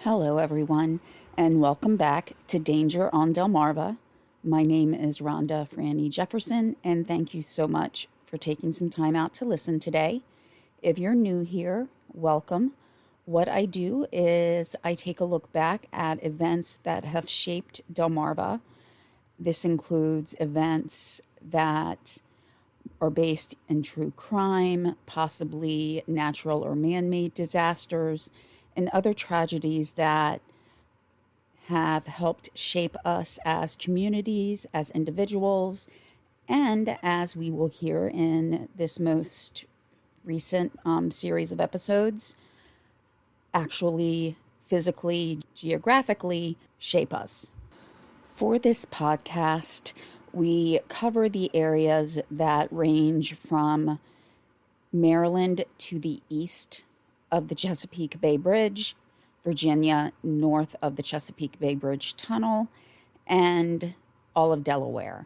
Hello, everyone, and welcome back to Danger on Delmarva. My name is Rhonda Franny Jefferson, and thank you so much for taking some time out to listen today. If you're new here, welcome. What I do is I take a look back at events that have shaped Delmarva. This includes events that are based in true crime, possibly natural or man-made disasters, and other tragedies that have helped shape us as communities, as individuals, and as we will hear in this most recent series of episodes, actually physically, geographically shape us. For this podcast, we cover the areas that range from Maryland to the east of the Chesapeake Bay Bridge, Virginia north of the Chesapeake Bay Bridge Tunnel, and all of Delaware.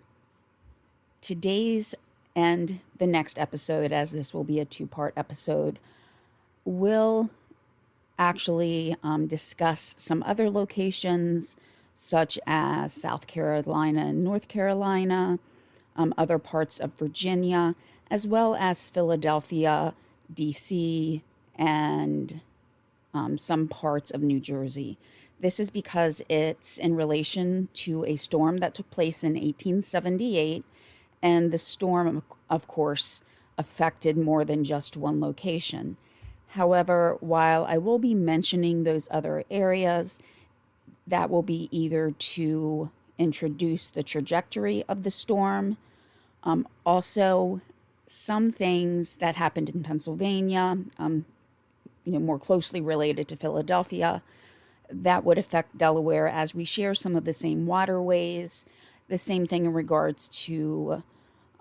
Today's and the next episode, as this will be a two-part episode, will actually discuss some other locations such as South Carolina and North Carolina, other parts of Virginia, as well as Philadelphia, D.C., and some parts of New Jersey. This is because it's in relation to a storm that took place in 1878, and the storm, of course, affected more than just one location. However, while I will be mentioning those other areas, that will be either to introduce the trajectory of the storm, also some things that happened in Pennsylvania, more closely related to Philadelphia, that would affect Delaware as we share some of the same waterways, the same thing in regards to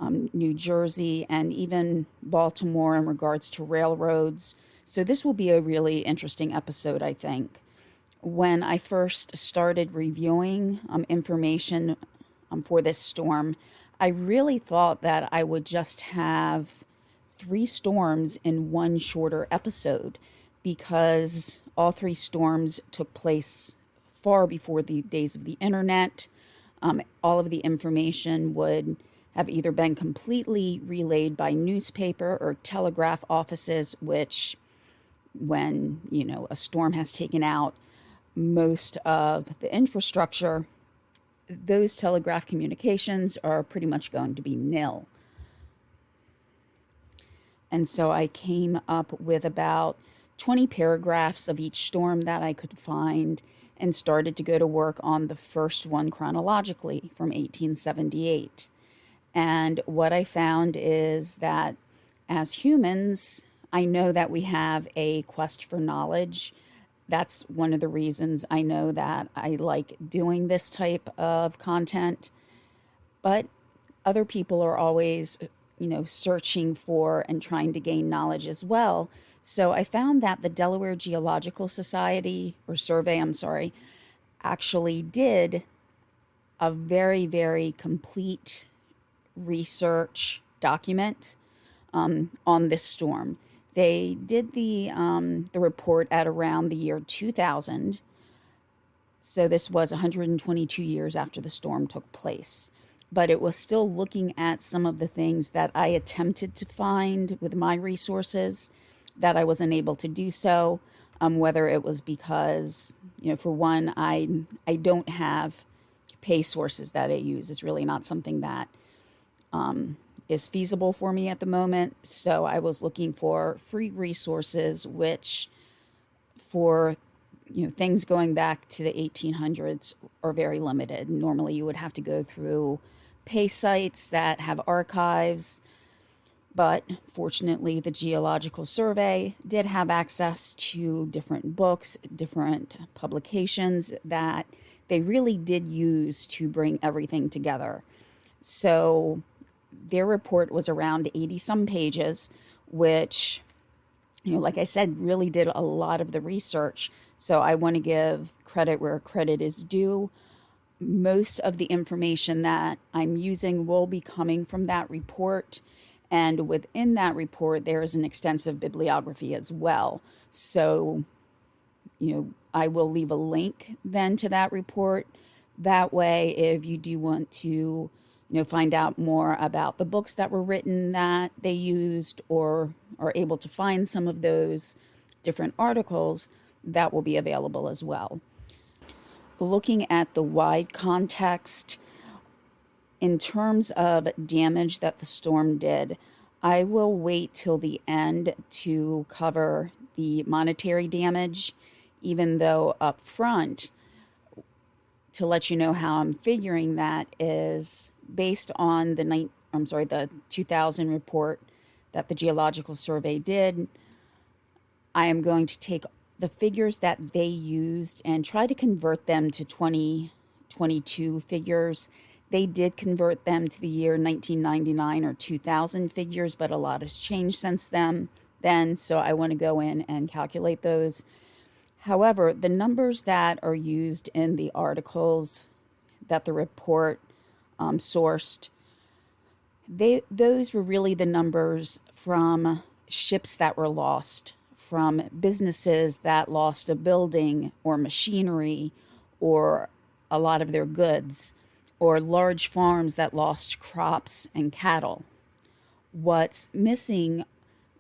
New Jersey and even Baltimore in regards to railroads. So this will be a really interesting episode, I think. When I first started reviewing information for this storm, I really thought that I would just have 3 storms in one shorter episode because all 3 storms took place far before the days of the internet. All of the information would have either been completely relayed by newspaper or telegraph offices, which when, a storm has taken out most of the infrastructure, those telegraph communications are pretty much going to be nil. And so I came up with about 20 paragraphs of each storm that I could find and started to go to work on the first one chronologically from 1878. And what I found is that as humans, I know that we have a quest for knowledge. That's one of the reasons I know that I like doing this type of content. But other people are always, searching for and trying to gain knowledge as well. So I found that the Delaware Geological Survey, actually did a very, very complete research document on this storm. They did the report at around the year 2000. So this was 122 years after the storm took place. But it was still looking at some of the things that I attempted to find with my resources that I wasn't able to do so, whether it was because, for one, I don't have pay sources that I use. It's really not something that is feasible for me at the moment. So I was looking for free resources, which for things going back to the 1800s are very limited. Normally you would have to go through pay sites that have archives, but fortunately the Geological Survey did have access to different books, different publications that they really did use to bring everything together. So their report was around 80 some pages, which, like I said, really did a lot of the research. So I want to give credit where credit is due. Most of the information that I'm using will be coming from that report. And within that report, there is an extensive bibliography as well. So I will leave a link then to that report. That way, if you do want to, find out more about the books that were written that they used, or are able to find some of those different articles, that will be available as well. Looking at the wide context, in terms of damage that the storm did, I will wait till the end to cover the monetary damage, even though up front, to let you know how I'm figuring that is based on the 2000 report that the Geological Survey did. I am going to take the figures that they used and try to convert them to 2022 figures. They did convert them to the year 1999 or 2000 figures, but a lot has changed since then. So I want to go in and calculate those. However, the numbers that are used in the articles that the report sourced, those were really the numbers from ships that were lost, from businesses that lost a building or machinery or a lot of their goods, or large farms that lost crops and cattle. What's missing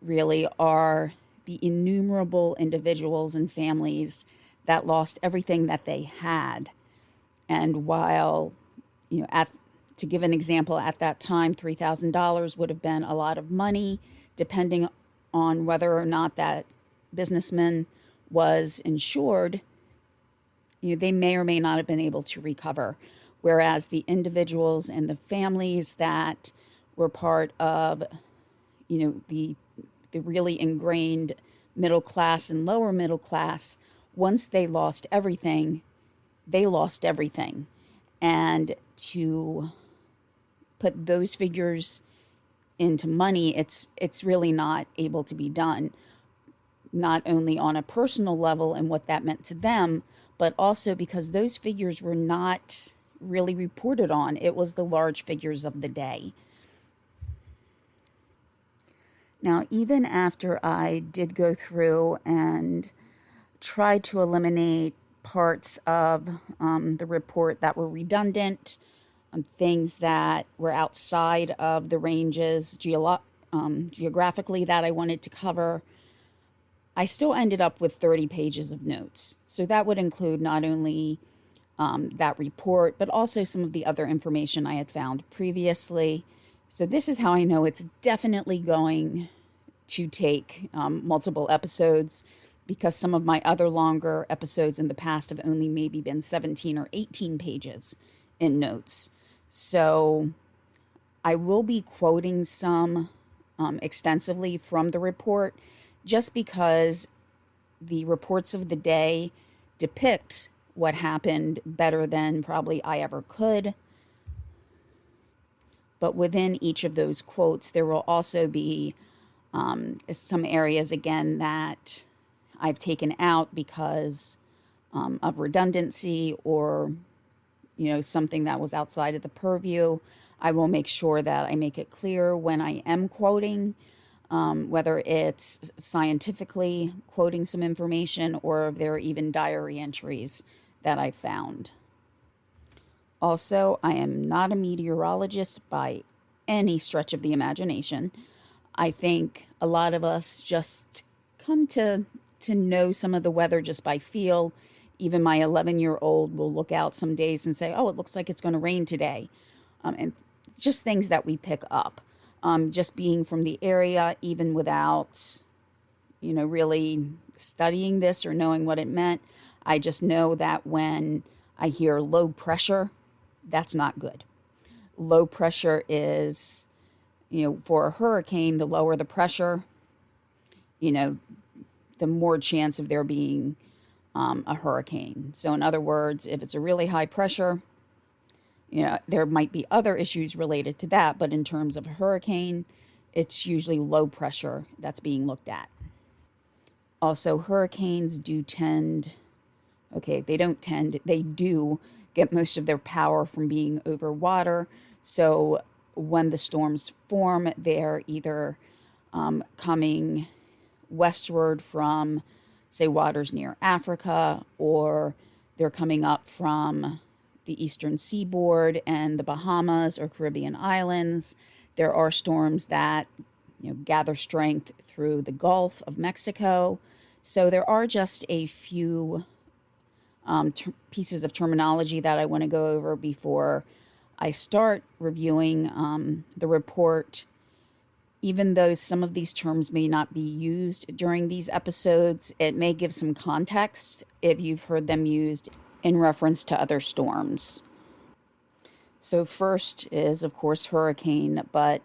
really are the innumerable individuals and families that lost everything that they had. And while, to give an example, at that time, $3,000 would have been a lot of money, depending on whether or not that businessman was insured, they may or may not have been able to recover. Whereas the individuals and the families that were part of, the really ingrained middle class and lower middle class, once they lost everything, they lost everything. And to put those figures into money, it's really not able to be done, not only on a personal level and what that meant to them, but also because those figures were not really reported on. It was the large figures of the day. Now, even after I did go through and try to eliminate parts of the report that were redundant, things that were outside of the ranges geographically that I wanted to cover, I still ended up with 30 pages of notes. So that would include not only that report, but also some of the other information I had found previously. So this is how I know it's definitely going to take multiple episodes, because some of my other longer episodes in the past have only maybe been 17 or 18 pages in notes. So I will be quoting some extensively from the report, just because the reports of the day depict what happened better than probably I ever could. But within each of those quotes, there will also be some areas, again, that I've taken out because of redundancy, or, something that was outside of the purview. I will make sure that I make it clear when I am quoting, whether it's scientifically quoting some information, or if there are even diary entries that I found. Also, I am not a meteorologist by any stretch of the imagination. I think a lot of us just come to know some of the weather just by feel. Even my 11-year-old will look out some days and say, oh, it looks like it's going to rain today. And just things that we pick up. Just being from the area, even without, really studying this or knowing what it meant, I just know that when I hear low pressure, that's not good. Low pressure is, for a hurricane, the lower the pressure, the more chance of there being a hurricane. So in other words, if it's a really high pressure, there might be other issues related to that, but in terms of a hurricane, it's usually low pressure that's being looked at. Also, hurricanes do they do get most of their power from being over water. So when the storms form, they're either coming westward from say, waters near Africa, or they're coming up from the eastern seaboard and the Bahamas or Caribbean islands. There are storms that gather strength through the Gulf of Mexico. So there are just a few pieces of terminology that I want to go over before I start reviewing the report. Even though some of these terms may not be used during these episodes, it may give some context if you've heard them used in reference to other storms. So first is, of course, hurricane, but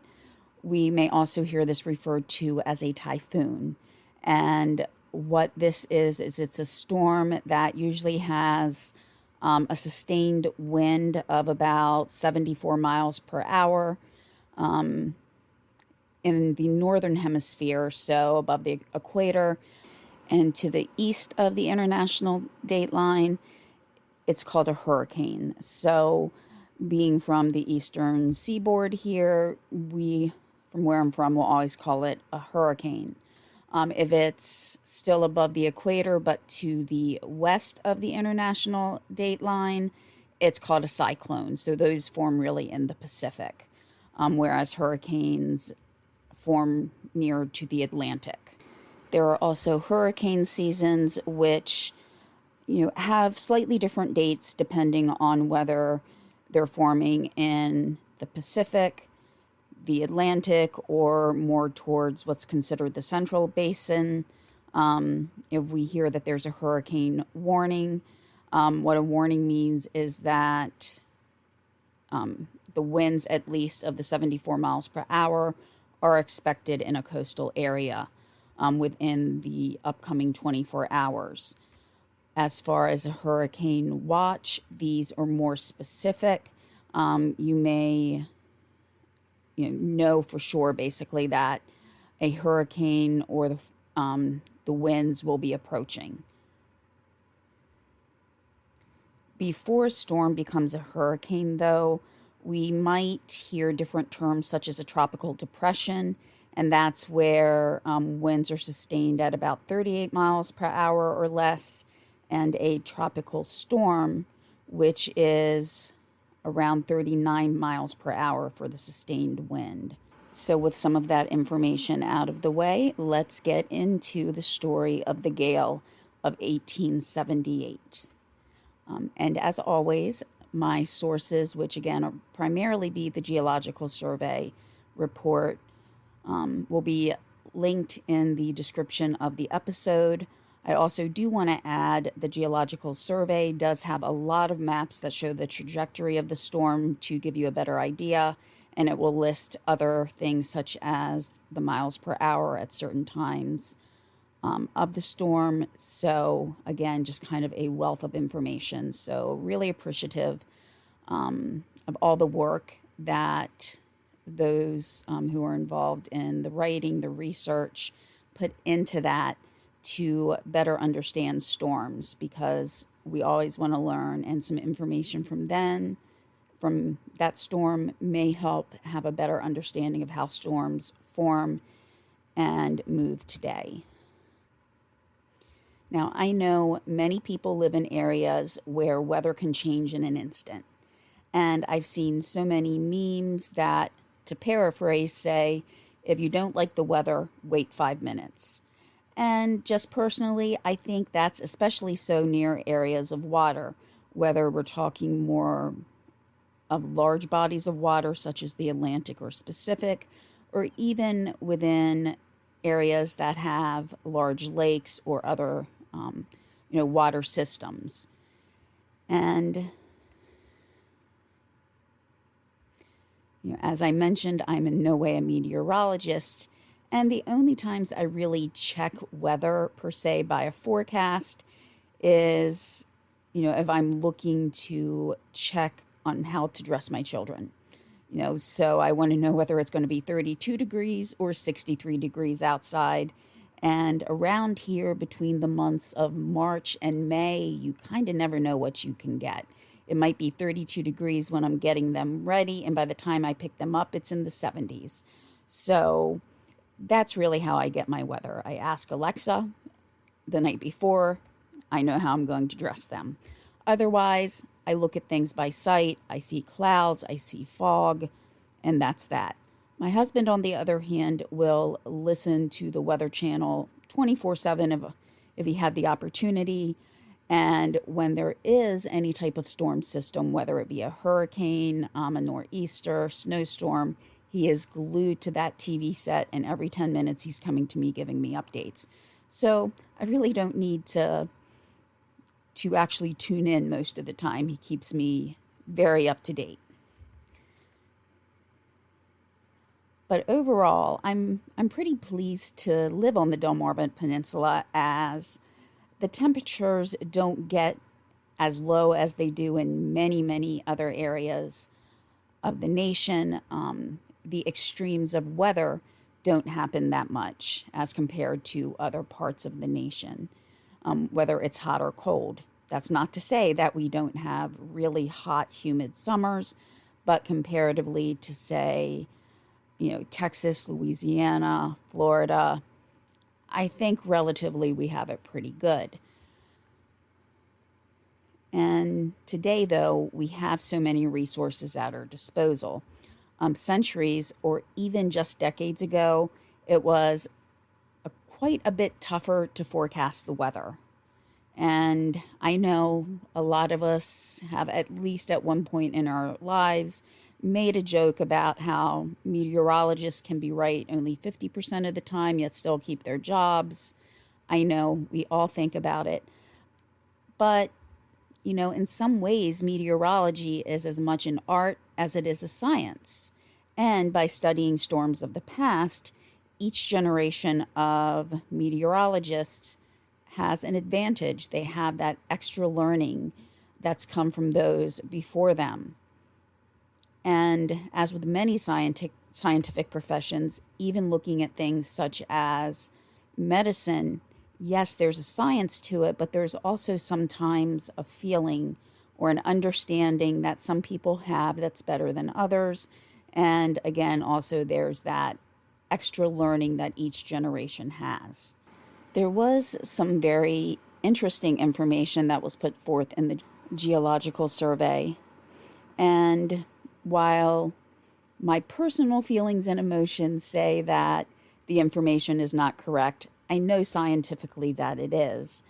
we may also hear this referred to as a typhoon. And what this is it's a storm that usually has a sustained wind of about 74 miles per hour in the northern hemisphere, so above the equator, and to the east of the international date line, it's called a hurricane. So being from the eastern seaboard here, from where I'm from, we'll always call it a hurricane. If it's still above the equator but to the west of the international date line, it's called a cyclone. So those form really in the Pacific, whereas hurricanes form near to the Atlantic. There are also hurricane seasons which have slightly different dates depending on whether they're forming in the Pacific, the Atlantic, or more towards what's considered the Central Basin. If we hear that there's a hurricane warning, what a warning means is that the winds, at least of the 74 miles per hour, are expected in a coastal area within the upcoming 24 hours. As far as a hurricane watch, these are more specific. You may know for sure basically that a hurricane or the winds will be approaching. Before a storm becomes a hurricane, though, we might hear different terms such as a tropical depression, and that's where winds are sustained at about 38 miles per hour or less, and a tropical storm, which is around 39 miles per hour for the sustained wind. So with some of that information out of the way, let's get into the story of the Gale of 1878. And as always, my sources, which again are primarily be the Geological Survey report, will be linked in the description of the episode. I also do want to add the Geological Survey does have a lot of maps that show the trajectory of the storm to give you a better idea, and it will list other things such as the miles per hour at certain times of the storm. So again, just kind of a wealth of information. So really appreciative of all the work that those who are involved in the writing, the research, put into that to better understand storms, because we always want to learn, and some information from that storm may help have a better understanding of how storms form and move today. Now, I know many people live in areas where weather can change in an instant, and I've seen so many memes that, to paraphrase, say, if you don't like the weather, wait 5 minutes. And just personally, I think that's especially so near areas of water, whether we're talking more of large bodies of water, such as the Atlantic or Pacific, or even within areas that have large lakes or other, water systems. And, as I mentioned, I'm in no way a meteorologist, and the only times I really check weather per se by a forecast is, if I'm looking to check on how to dress my children. So I want to know whether it's going to be 32 degrees or 63 degrees outside. And around here, between the months of March and May, you kind of never know what you can get. It might be 32 degrees when I'm getting them ready, and by the time I pick them up, it's in the 70s. So that's really how I get my weather. I ask Alexa, the night before, I know how I'm going to dress them. Otherwise, I look at things by sight. I see clouds, I see fog, and that's that. My husband, on the other hand, will listen to the Weather Channel 24/7 if he had the opportunity. And when there is any type of storm system, whether it be a hurricane, a nor'easter, snowstorm, he is glued to that TV set, and every 10 minutes he's coming to me giving me updates. So I really don't need to actually tune in most of the time. He keeps me very up to date. But overall, I'm pretty pleased to live on the Delmarva Peninsula, as the temperatures don't get as low as they do in many, many other areas of the nation. The extremes of weather don't happen that much as compared to other parts of the nation, whether it's hot or cold. That's not to say that we don't have really hot, humid summers, but comparatively to, say, Texas, Louisiana, Florida, I think relatively we have it pretty good. And today, though, we have so many resources at our disposal. Centuries or even just decades ago, it was quite a bit tougher to forecast the weather. And I know a lot of us have, at least at one point in our lives, made a joke about how meteorologists can be right only 50% of the time, yet still keep their jobs. I know we all think about it. But, in some ways, meteorology is as much an art as it is a science. And by studying storms of the past, each generation of meteorologists has an advantage. They have that extra learning that's come from those before them. And as with many scientific professions, even looking at things such as medicine, yes, there's a science to it, but there's also sometimes a feeling or an understanding that some people have that's better than others. And again, also there's that extra learning that each generation has. There was some very interesting information that was put forth in the Geological Survey. And while my personal feelings and emotions say that the information is not correct, I know scientifically that it is.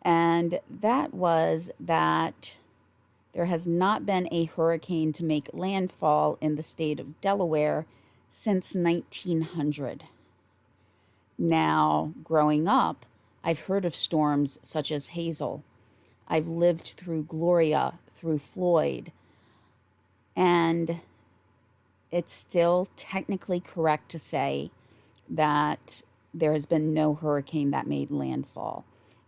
And that was that there has not been a hurricane to make landfall in the state of Delaware since 1900. Now, growing up, I've heard of storms such as Hazel. I've lived through Gloria, through Floyd, and it's still technically correct to say that there has been no hurricane that made landfall.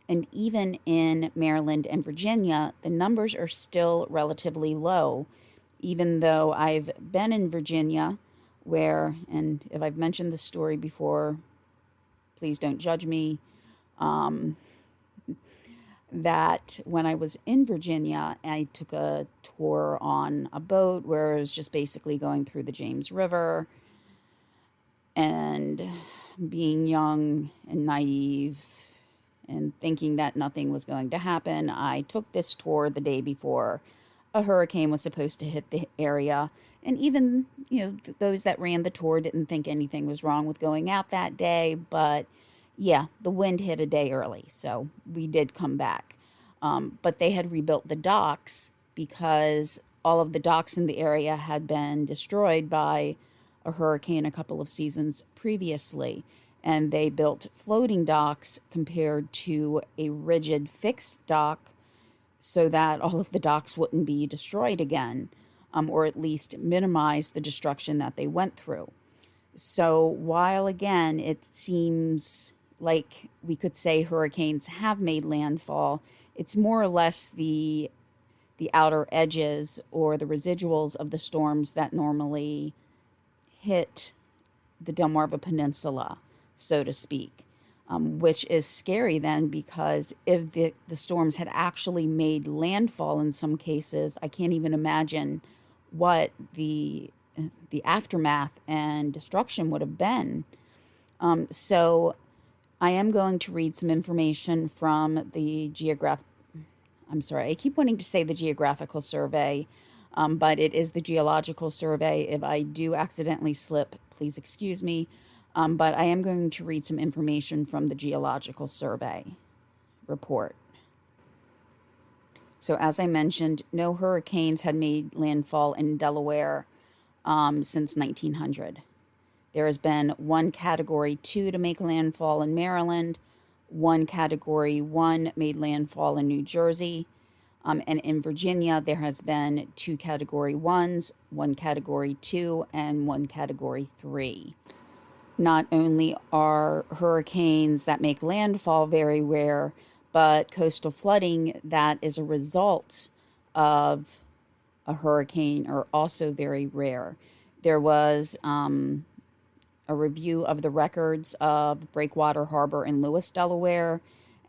And even in Maryland and Virginia, the numbers are still relatively low, even though I've been in Virginia where, and if I've mentioned this story before, please don't judge me, that when I was in Virginia, I took a tour on a boat where it was just basically going through the James River, and being young and naive and thinking that nothing was going to happen, I took this tour the day before a hurricane was supposed to hit the area. And even, those that ran the tour didn't think anything was wrong with going out that day, but yeah, the wind hit a day early, so we did come back. But they had rebuilt the docks because all of the docks in the area had been destroyed by a hurricane a couple of seasons previously. And they built floating docks compared to a rigid fixed dock so that all of the docks wouldn't be destroyed again, or at least minimize the destruction that they went through. So while, again, it seems like we could say hurricanes have made landfall, it's more or less the outer edges or the residuals of the storms that normally hit the Delmarva Peninsula, so to speak, which is scary then, because if the storms had actually made landfall in some cases, I can't even imagine what the aftermath and destruction would have been. So I am going to read some information from the I'm sorry, I keep wanting to say the Geographical Survey, but it is the Geological Survey. If I do accidentally slip, please excuse me. But I am going to read some information from the Geological Survey report. So, as I mentioned, no hurricanes had made landfall in Delaware since 1900. There has been one Category 2 to make landfall in Maryland, one Category 1 made landfall in New Jersey, and in Virginia there has been two Category 1s, one Category 2, and one Category 3. Not only are hurricanes that make landfall very rare, but coastal flooding that is a result of a hurricane are also very rare. There was a review of the records of Breakwater Harbor in Lewis, Delaware,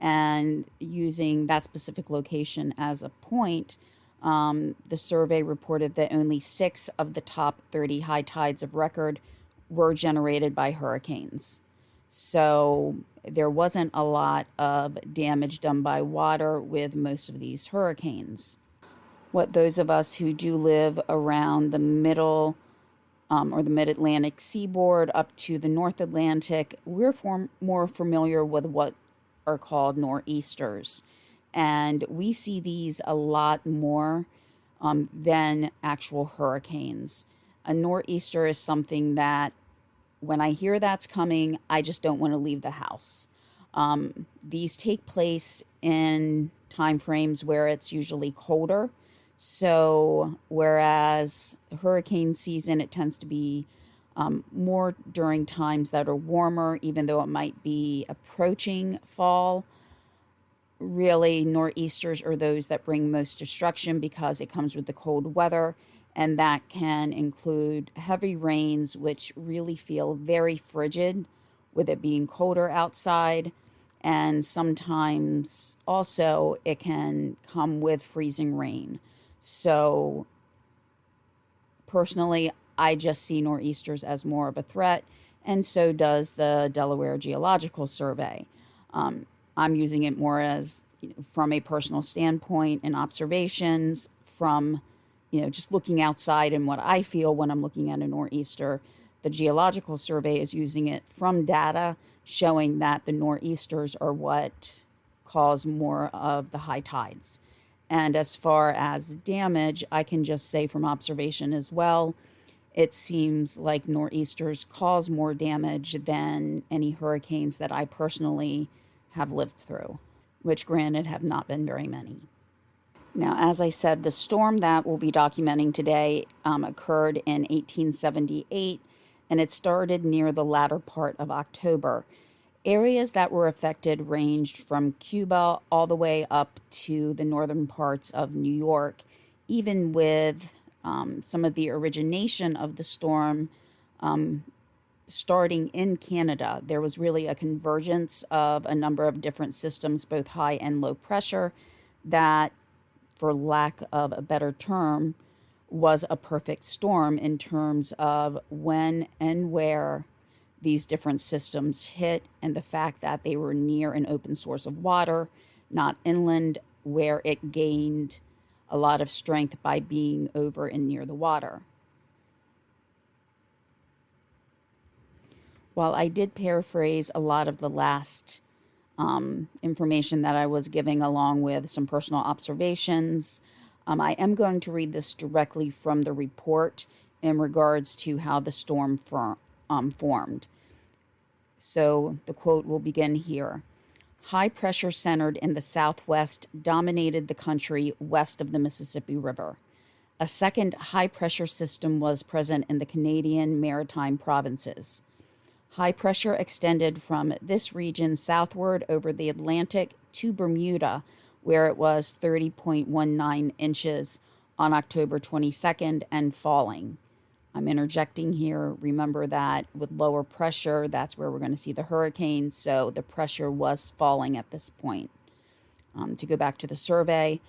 and using that specific location as a point, the survey reported that only 6 of the top 30 high tides of record were generated by hurricanes. So there wasn't a lot of damage done by water with most of these hurricanes. What those of us who do live around the middle or the mid-Atlantic seaboard up to the North Atlantic, we're more familiar with what are called nor'easters. And we see these a lot more than actual hurricanes. A nor'easter is something that when I hear that's coming, I just don't want to leave the house. These take place in time frames where it's usually colder. So whereas hurricane season, it tends to be more during times that are warmer, even though it might be approaching fall. Really, nor'easters are those that bring most destruction because it comes with the cold weather, and that can include heavy rains, which really feel very frigid with it being colder outside. And sometimes also it can come with freezing rain. So personally, I just see nor'easters as more of a threat, and so does the Delaware Geological Survey. I'm using it more as from a personal standpoint and observations from just looking outside and what I feel when I'm looking at a nor'easter. The Geological Survey is using it from data showing that the nor'easters are what cause more of the high tides. And as far as damage, I can just say from observation as well, it seems like nor'easters cause more damage than any hurricanes that I personally have lived through, which granted have not been very many. Now, as I said, the storm that we'll be documenting today occurred in 1878, and it started near the latter part of October. Areas that were affected ranged from Cuba all the way up to the northern parts of New York, even with some of the origination of the storm starting in Canada. There was really a convergence of a number of different systems, both high and low pressure, that, for lack of a better term, was a perfect storm in terms of when and where these different systems hit, and the fact that they were near an open source of water, not inland, where it gained a lot of strength by being over and near the water. While I did paraphrase a lot of the last information that I was giving along with some personal observations, I am going to read this directly from the report in regards to how the storm formed. So the quote will begin here. High pressure centered in the southwest dominated the country west of the Mississippi River. A second high pressure system was present in the Canadian Maritime provinces. High pressure extended from this region southward over the Atlantic to Bermuda, where it was 30.19 inches on October 22nd and falling. I'm interjecting here. Remember that with lower pressure, that's where we're going to see the hurricane. So the pressure was falling at this point. To go back to the survey,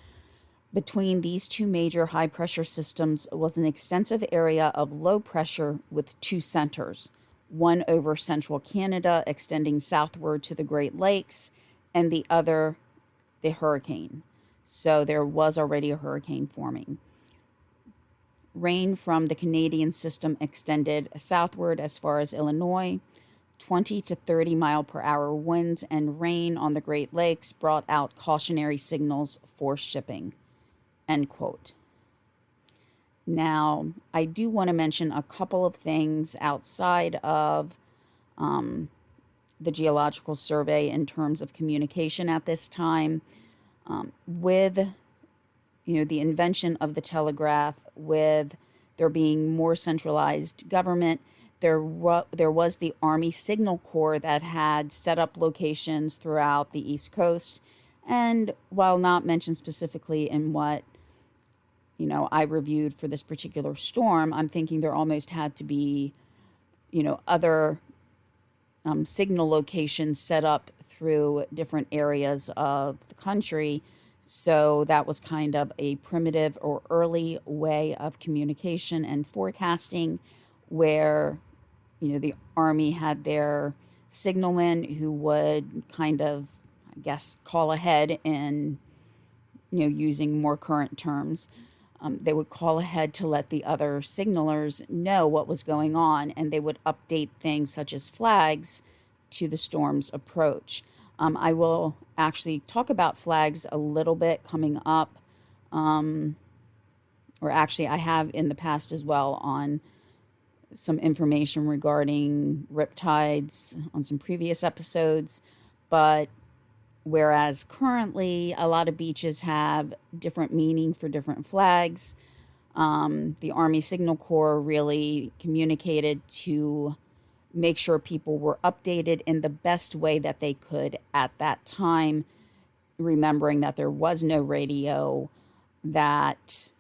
between these two major high pressure systems was an extensive area of low pressure with two centers, one over central Canada, extending southward to the Great Lakes, and the other, the hurricane. So there was already a hurricane forming. Rain from the Canadian system extended southward as far as Illinois. 20 to 30 mile per hour winds and rain on the Great Lakes brought out cautionary signals for shipping. End quote. Now, I do want to mention a couple of things outside of the Geological Survey in terms of communication at this time. With the invention of the telegraph, with there being more centralized government, there was the Army Signal Corps that had set up locations throughout the East Coast. And while not mentioned specifically in what I reviewed for this particular storm, I'm thinking there almost had to be other signal locations set up through different areas of the country. So that was kind of a primitive or early way of communication and forecasting, where the Army had their signalmen who would kind of, I guess, call ahead in, using more current terms. They would call ahead to let the other signalers know what was going on, and they would update things such as flags to the storm's approach. I will actually talk about flags a little bit coming up, or actually I have in the past as well on some information regarding riptides on some previous episodes. But whereas currently a lot of beaches have different meaning for different flags, the Army Signal Corps really communicated to make sure people were updated in the best way that they could at that time, remembering that there was no radio, that,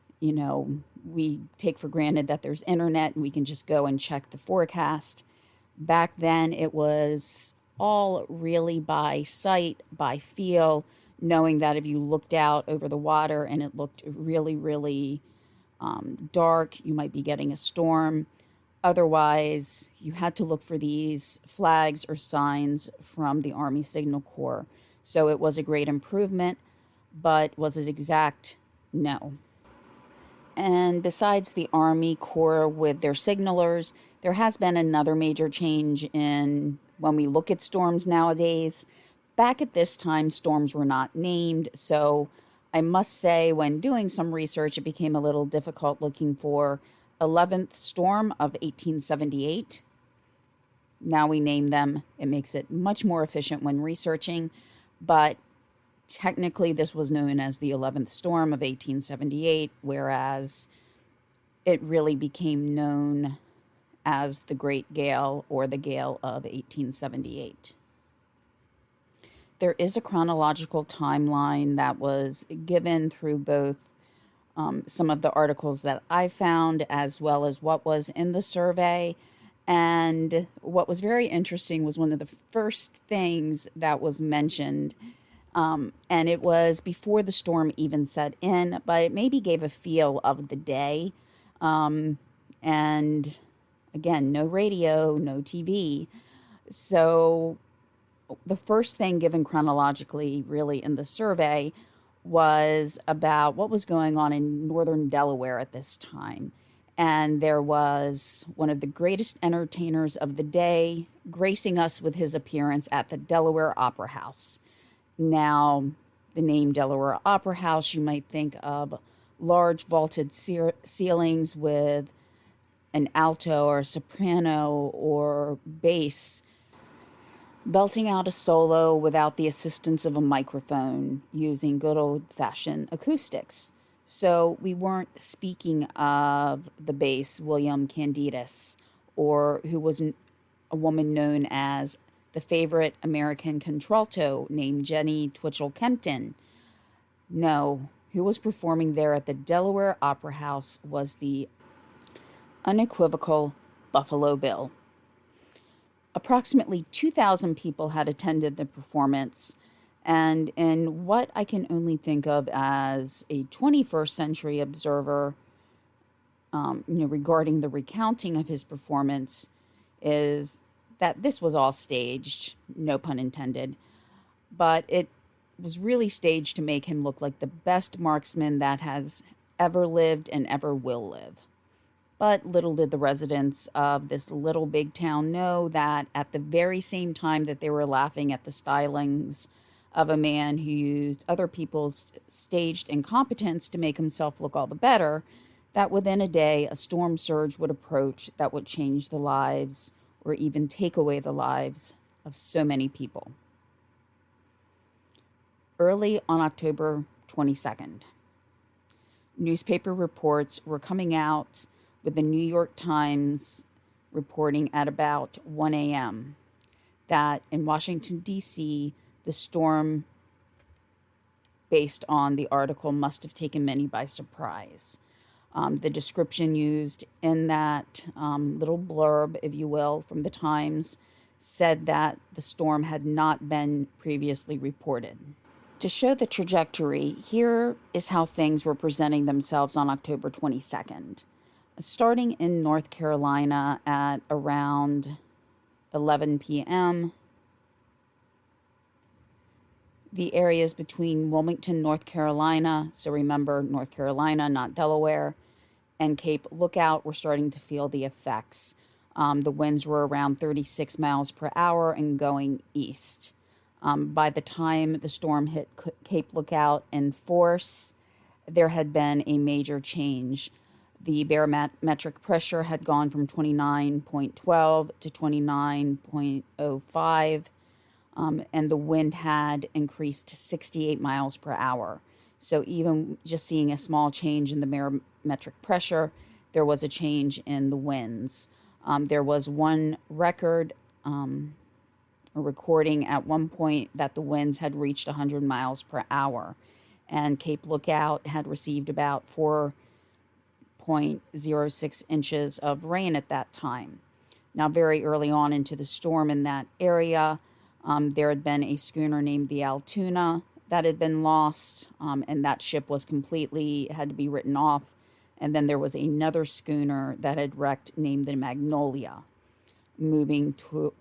we take for granted that there's internet and we can just go and check the forecast. Back then, it was all really by sight, by feel, knowing that if you looked out over the water and it looked really, really dark, you might be getting a storm. Otherwise, you had to look for these flags or signs from the Army Signal Corps. So it was a great improvement, but was it exact? No. And besides the Army Corps with their signalers, there has been another major change in when we look at storms nowadays. Back at this time, storms were not named, so I must say when doing some research, it became a little difficult looking for 11th storm of 1878. Now we name them. It makes it much more efficient when researching, but technically this was known as the 11th storm of 1878, whereas it really became known as the Great Gale or the Gale of 1878. There is a chronological timeline that was given through both some of the articles that I found, as well as what was in the survey. And what was very interesting was one of the first things that was mentioned, and it was before the storm even set in, but it maybe gave a feel of the day. And again, no radio, no TV. So the first thing given chronologically, really, in the survey was about what was going on in northern Delaware at this time. And there was one of the greatest entertainers of the day gracing us with his appearance at the Delaware Opera House. Now, the name Delaware Opera House, you might think of large vaulted ceilings with an alto or a soprano or bass belting out a solo without the assistance of a microphone, using good old-fashioned acoustics. So we weren't speaking of the bass William Candidus, or who was a woman known as the favorite American contralto named Jenny Twitchell Kempton. No, who was performing there at the Delaware Opera House was the unequivocal Buffalo Bill. Approximately 2,000 people had attended the performance, and in what I can only think of as a 21st century observer, regarding the recounting of his performance, is that this was all staged, no pun intended, but it was really staged to make him look like the best marksman that has ever lived and ever will live. But little did the residents of this little big town know that at the very same time that they were laughing at the stylings of a man who used other people's staged incompetence to make himself look all the better, that within a day a storm surge would approach that would change the lives or even take away the lives of so many people. Early on October 22nd, newspaper reports were coming out with the New York Times reporting at about 1 a.m. that in Washington, D.C., the storm, based on the article, must have taken many by surprise. The description used in that little blurb, if you will, from the Times, said that the storm had not been previously reported. To show the trajectory, here is how things were presenting themselves on October 22nd. Starting in North Carolina at around 11 p.m., the areas between Wilmington, North Carolina, so remember North Carolina, not Delaware, and Cape Lookout were starting to feel the effects. The winds were around 36 miles per hour and going east. By the time the storm hit Cape Lookout in force, there had been a major change. The barometric pressure had gone from 29.12 to 29.05, and the wind had increased to 68 miles per hour. So even just seeing a small change in the barometric pressure, there was a change in the winds. There was one record, a recording at one point that the winds had reached 100 miles per hour, and Cape Lookout had received about 4.06 inches of rain at that time. Now, very early on into the storm in that area, there had been a schooner named the Altoona that had been lost, and that ship was had to be written off. And then there was another schooner that had wrecked named the Magnolia, moving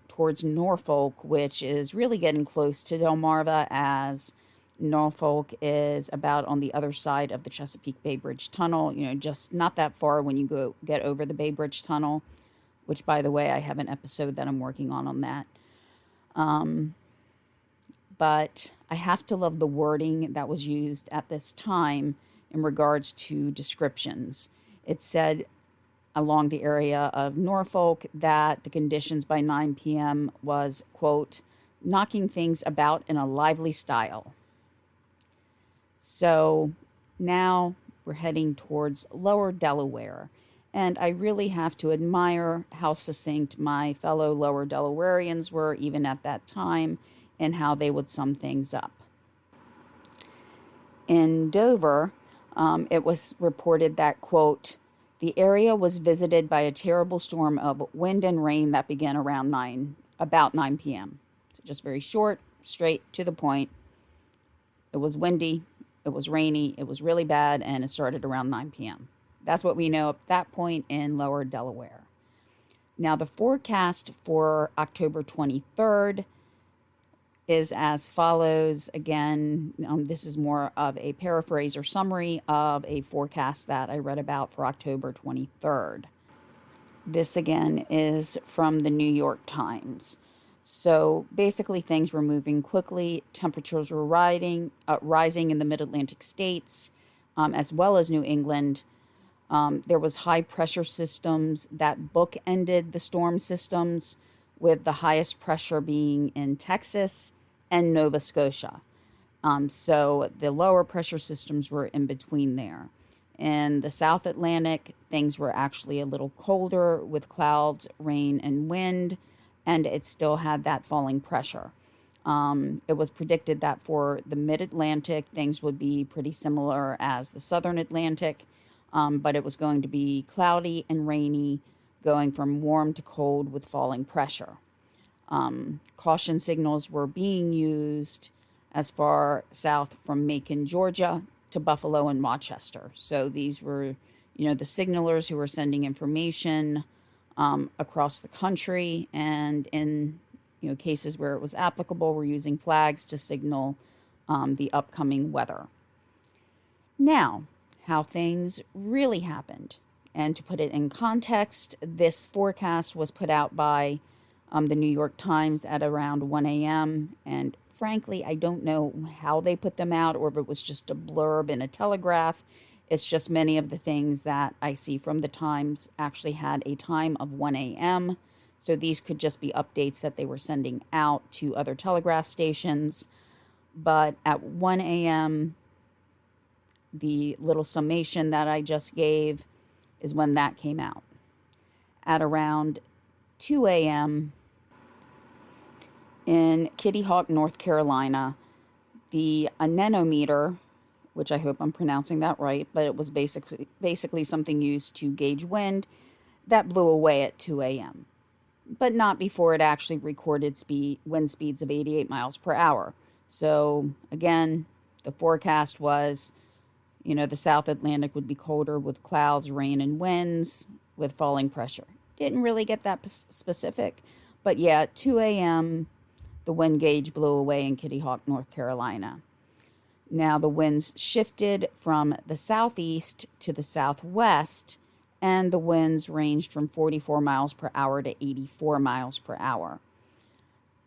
towards Norfolk, which is really getting close to Delmarva, as Norfolk is about on the other side of the Chesapeake Bay Bridge Tunnel, just not that far when you get over the Bay Bridge Tunnel, which, by the way, I have an episode that I'm working on that. But I have to love the wording that was used at this time in regards to descriptions. It said along the area of Norfolk that the conditions by 9 p.m. was, quote, knocking things about in a lively style. So now we're heading towards lower Delaware, and I really have to admire how succinct my fellow lower Delawareans were even at that time and how they would sum things up. In Dover, it was reported that, quote, the area was visited by a terrible storm of wind and rain that began about 9 p.m. So just very short, straight to the point. It was windy, it was rainy, it was really bad, and it started around 9 p.m. That's what we know at that point in lower Delaware. Now, the forecast for October 23rd is as follows. Again, this is more of a paraphrase or summary of a forecast that I read about for October 23rd. This, again, is from the New York Times. So basically, things were moving quickly. Temperatures were rising in the mid-Atlantic states, as well as New England. There was high-pressure systems that bookended the storm systems, with the highest pressure being in Texas and Nova Scotia. So the lower pressure systems were in between there. In the South Atlantic, things were actually a little colder with clouds, rain, and wind, and it still had that falling pressure. It was predicted that for the mid-Atlantic, things would be pretty similar as the Southern Atlantic, but it was going to be cloudy and rainy, going from warm to cold with falling pressure. Caution signals were being used as far south from Macon, Georgia, to Buffalo and Rochester. So these were, the signalers who were sending information across the country, and in cases where it was applicable, we're using flags to signal the upcoming weather. Now, how things really happened. And to put it in context, this forecast was put out by the New York Times at around 1 a.m. And frankly, I don't know how they put them out or if it was just a blurb in a telegraph. It's just many of the things that I see from the Times actually had a time of 1 a.m. So these could just be updates that they were sending out to other telegraph stations. But at 1 a.m., the little summation that I just gave is when that came out. At around 2 a.m. in Kitty Hawk, North Carolina, the anemometer, which I hope I'm pronouncing that right, but it was basically something used to gauge wind, that blew away at 2 a.m., but not before it actually recorded wind speeds of 88 miles per hour. So again, the forecast was, the South Atlantic would be colder with clouds, rain, and winds with falling pressure. Didn't really get that specific, but yeah, at 2 a.m., the wind gauge blew away in Kitty Hawk, North Carolina. Now the winds shifted from the southeast to the southwest, and the winds ranged from 44 miles per hour to 84 miles per hour.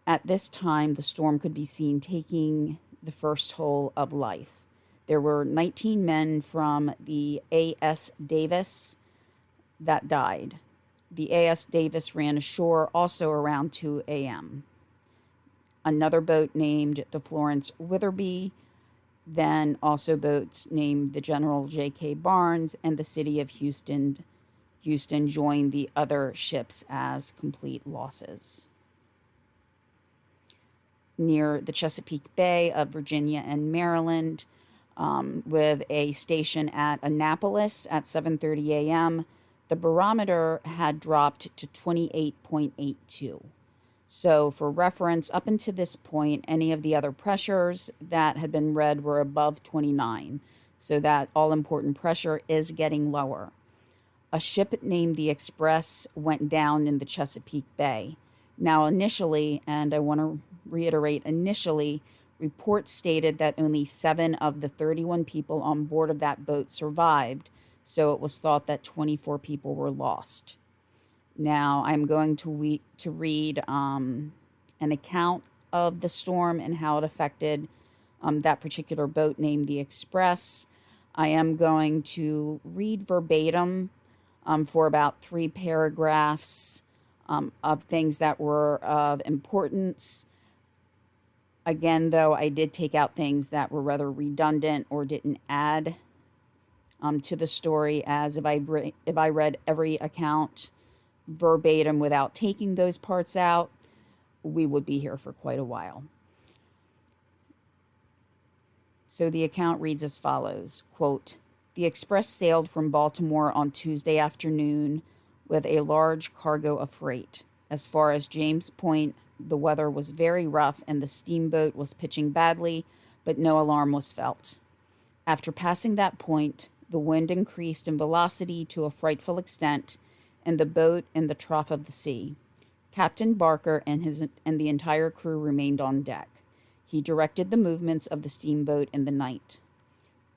At this time, the storm could be seen taking the first toll of life. There were 19 men from the A.S. Davis that died. The A.S. Davis ran ashore also around 2 a.m. Another boat named the Florence Witherby, then also boats named the General J.K. Barnes and the City of Houston joined the other ships as complete losses. Near the Chesapeake Bay of Virginia and Maryland, with a station at Annapolis at 7:30 a.m., the barometer had dropped to 28.82. So for reference, up until this point, any of the other pressures that had been read were above 29. So that all-important pressure is getting lower. A ship named the Express went down in the Chesapeake Bay. Now initially, and I want to reiterate initially, reports stated that only 7 of the 31 people on board of that boat survived, so it was thought that 24 people were lost. Now, I'm going to read an account of the storm and how it affected that particular boat named the Express. I am going to read verbatim for about 3 paragraphs of things that were of importance. Again, though, I did take out things that were rather redundant or didn't add to the story, as if I read every account verbatim without taking those parts out, we would be here for quite a while. So the account reads as follows, quote, "The Express sailed from Baltimore on Tuesday afternoon with a large cargo of freight. As far as James Point, the weather was very rough and the steamboat was pitching badly, but no alarm was felt. After passing that point, the wind increased in velocity to a frightful extent, and the boat in the trough of the sea. Captain Barker and the entire crew remained on deck. He directed the movements of the steamboat in the night.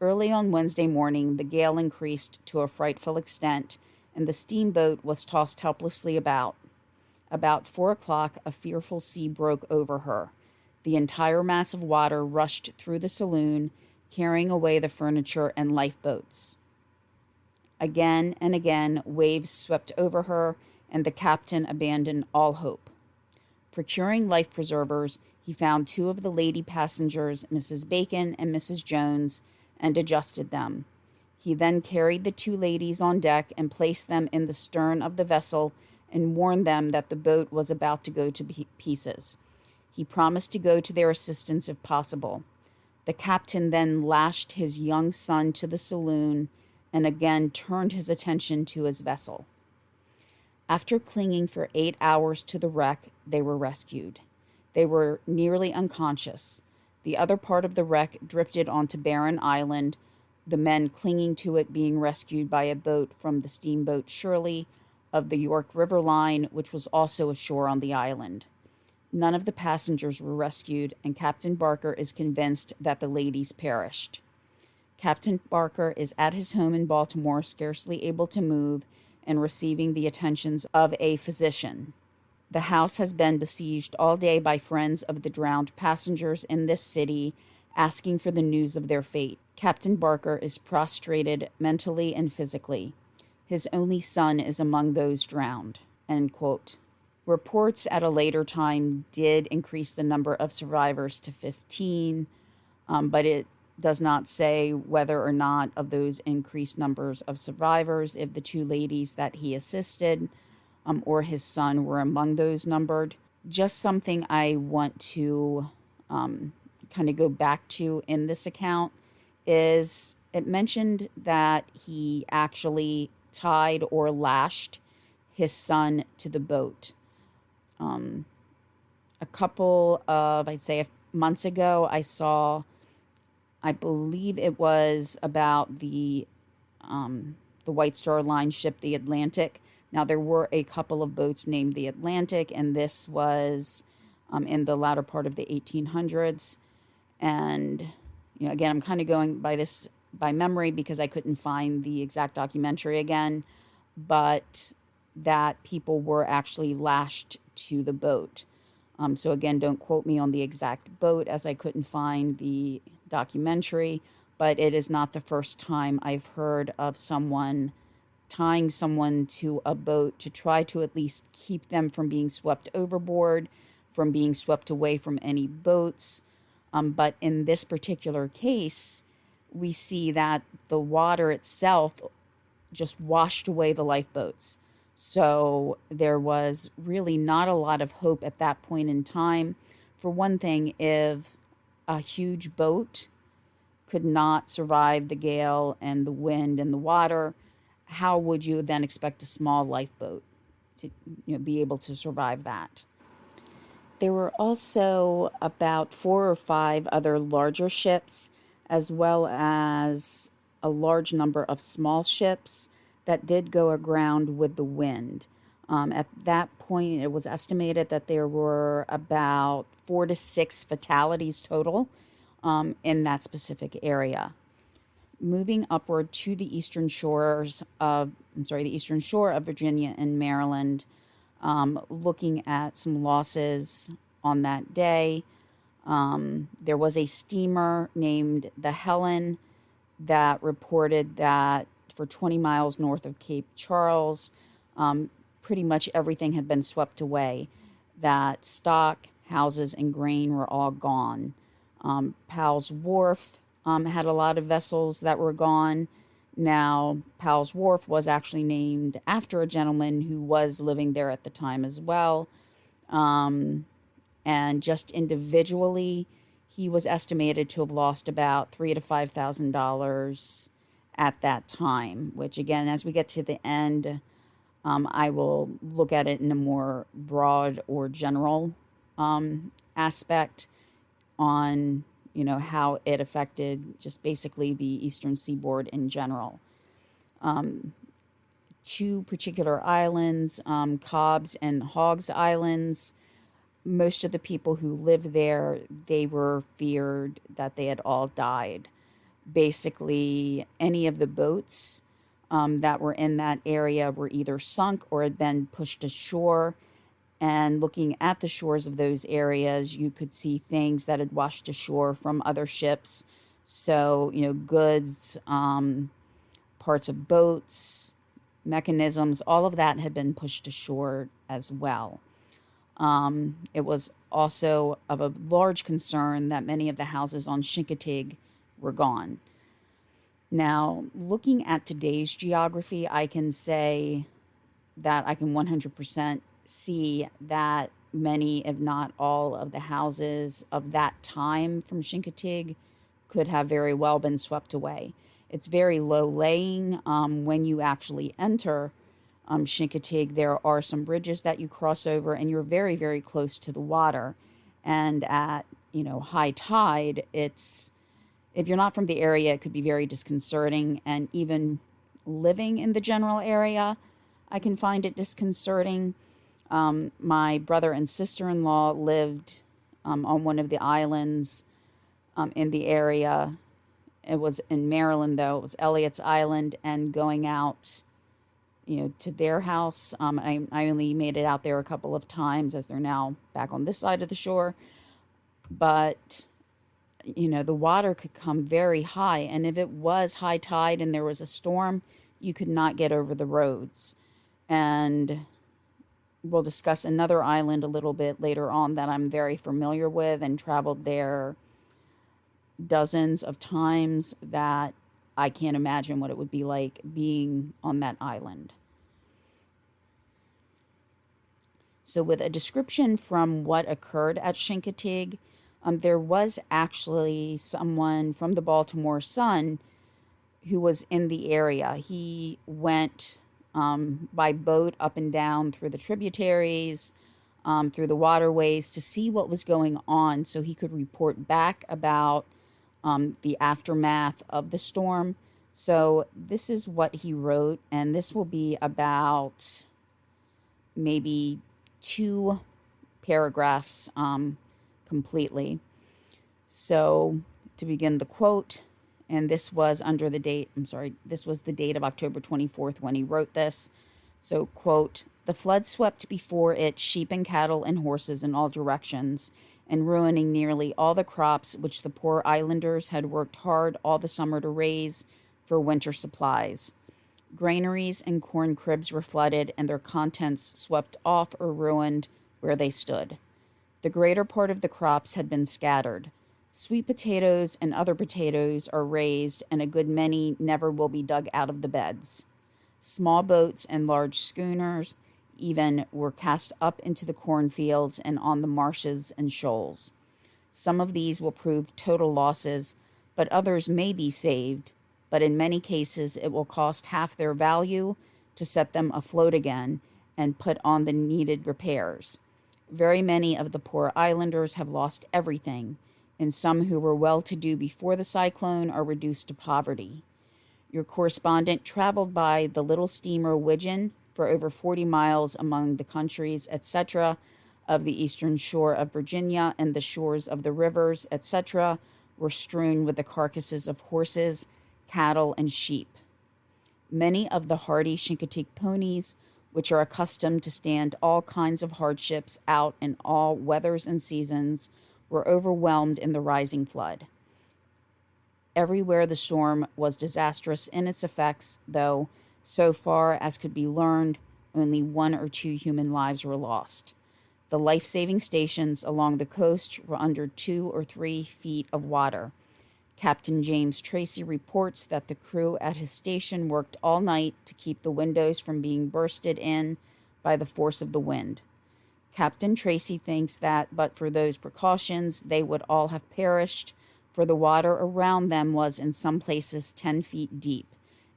Early on Wednesday morning, the gale increased to a frightful extent, and the steamboat was tossed helplessly about. About 4 o'clock, a fearful sea broke over her. The entire mass of water rushed through the saloon, carrying away the furniture and lifeboats. Again and again, waves swept over her, and the captain abandoned all hope. Procuring life preservers, he found 2 of the lady passengers, Mrs. Bacon and Mrs. Jones, and adjusted them. He then carried the 2 ladies on deck and placed them in the stern of the vessel and warned them that the boat was about to go to pieces. He promised to go to their assistance if possible. The captain then lashed his young son to the saloon and again turned his attention to his vessel. After clinging for 8 hours to the wreck, they were rescued. They were nearly unconscious. The other part of the wreck drifted onto Barren Island, the men clinging to it being rescued by a boat from the steamboat Shirley, of the York River line, which was also ashore on the island. None of the passengers were rescued, and Captain Barker is convinced that the ladies perished. Captain Barker is at his home in Baltimore, scarcely able to move and receiving the attentions of a physician. The house has been besieged all day by friends of the drowned passengers in this city, asking for the news of their fate. Captain Barker is prostrated mentally and physically. His only son is among those drowned." End quote. Reports at a later time did increase the number of survivors to 15, but it does not say whether or not of those increased numbers of survivors, if the two ladies that he assisted or his son were among those numbered. Just something I want to kind of go back to in this account is it mentioned that he actually tied or lashed his son to the boat. A couple of, I'd say, months ago, I saw, I believe it was about the White Star Line ship, the Atlantic. Now, there were a couple of boats named the Atlantic, and this was in the latter part of the 1800s. And, again, I'm kind of going by memory because I couldn't find the exact documentary again, but that people were actually lashed to the boat. So again, don't quote me on the exact boat as I couldn't find the documentary, but it is not the first time I've heard of someone tying someone to a boat to try to at least keep them from being swept overboard, from being swept away from any boats. But in this particular case, we see that the water itself just washed away the lifeboats. So there was really not a lot of hope at that point in time. For one thing, if a huge boat could not survive the gale and the wind and the water, how would you then expect a small lifeboat to be able to survive that? There were also about 4 or 5 other larger ships, as well as a large number of small ships that did go aground with the wind. At that point, it was estimated that there were about 4 to 6 fatalities total in that specific area. Moving upward to the eastern shore of Virginia and Maryland, looking at some losses on that day. There was a steamer named the Helen that reported that for 20 miles north of Cape Charles, pretty much everything had been swept away. That stock, houses, and grain were all gone. Powell's Wharf had a lot of vessels that were gone. Now, Powell's Wharf was actually named after a gentleman who was living there at the time as well. And just individually, he was estimated to have lost about $3,000 to $5,000 at that time, which again, as we get to the end, I will look at it in a more broad or general aspect on, how it affected just basically the eastern seaboard in general. 2 particular islands, Cobb's and Hogg's Islands, most of the people who lived there, they were feared that they had all died. Basically, any of the boats that were in that area were either sunk or had been pushed ashore. And looking at the shores of those areas, you could see things that had washed ashore from other ships. So, goods, parts of boats, mechanisms, all of that had been pushed ashore as well. It was also of a large concern that many of the houses on Chincoteague were gone. Now, looking at today's geography, I can say that I can 100% see that many, if not all, of the houses of that time from Chincoteague could have very well been swept away. It's very low laying. When you actually enter Chincoteague, there are some bridges that you cross over, and you're very, very close to the water. And at, high tide, if you're not from the area, it could be very disconcerting. And even living in the general area, I can find it disconcerting. My brother and sister-in-law lived on one of the islands in the area. It was in Maryland, though. It was Elliott's Island, and going out, to their house. I only made it out there a couple of times, as they're now back on this side of the shore. But, the water could come very high. And if it was high tide and there was a storm, you could not get over the roads. And we'll discuss another island a little bit later on that I'm very familiar with and traveled there dozens of times, that I can't imagine what it would be like being on that island. So with a description from what occurred at Chincoteague, there was actually someone from the Baltimore Sun who was in the area. He went by boat up and down through the tributaries, through the waterways, to see what was going on so he could report back about the aftermath of the storm. So this is what he wrote, and this will be about maybe 2 paragraphs completely. So to begin the quote, and this was under the date, this was the date of October 24th when he wrote this. So, quote, "The flood swept before it sheep and cattle and horses in all directions, and ruining nearly all the crops which the poor islanders had worked hard all the summer to raise for winter supplies. Granaries and corn cribs were flooded, and their contents swept off or ruined where they stood. The greater part of the crops had been scattered. Sweet potatoes and other potatoes are raised, and a good many never will be dug out of the beds. Small boats and large schooners even were cast up into the cornfields and on the marshes and shoals. Some of these will prove total losses, but others may be saved, but in many cases it will cost half their value to set them afloat again and put on the needed repairs. Very many of the poor islanders have lost everything, and some who were well-to-do before the cyclone are reduced to poverty. Your correspondent traveled by the little steamer Widgeon for over 40 miles among the countries, etc., of the eastern shore of Virginia, and the shores of the rivers, etc., were strewn with the carcasses of horses, cattle, and sheep. Many of the hardy Chincoteague ponies, which are accustomed to stand all kinds of hardships out in all weathers and seasons, were overwhelmed in the rising flood. Everywhere the storm was disastrous in its effects, though, so far as could be learned, only 1 or 2 human lives were lost. The life-saving stations along the coast were under 2 or 3 feet of water. Captain James Tracy reports that the crew at his station worked all night to keep the windows from being bursted in by the force of the wind. Captain Tracy thinks that, but for those precautions, they would all have perished, for the water around them was in some places 10 feet deep,